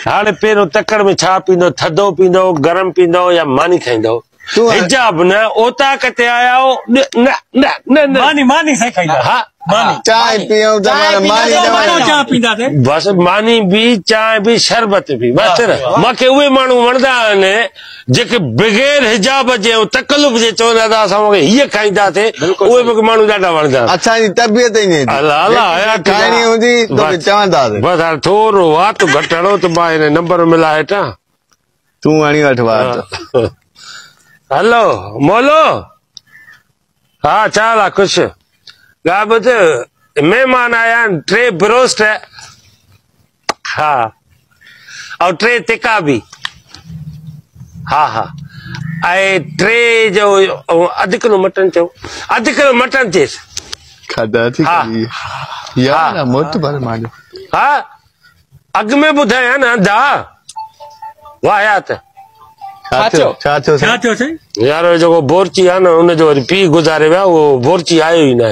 हाणे पहिरियों तकड़ में छा पींदो थधो पींदो गरम पींदो या मानी खाईंदो हिजाब न ओता कते आया हो न न न मानी मानी से खाईंदा हां मानी चाय पियो तमारा मानी चाय पींदा थे बस मानी भी चाय भी शरबत भी बस माके उहे मानू वणदा ने जेके बगैर हिजाब जे तकल्लुफ जे चोंदा था असां ये खाईंदा थे उहे भी मानू ॾाढा वणदा अच्छा जी तबियत ही नहीं अल्लाह अल्लाह आया खानी हुंदी तो चवंदा बस थोरो वात घटणो तो मां इन नंबर मिला हेठा तू आणी वठ वात हेलो मोलो हाँ चाल कुछ गाबत मेहमान आया ट्रे ब्रोस्ट है हाँ और ट्रे तिक्का भी हाँ हाँ ऐं ट्रे जो अधु किलो मटन चो अधु किलो मटन चेस खाधा थी यार मोट भर मांडो हाँ अग में ॿुधाया न दा वायात छाचो यार जो बोरची है ना उन जो पी गुजारे विया वो बोरची आयो ही ना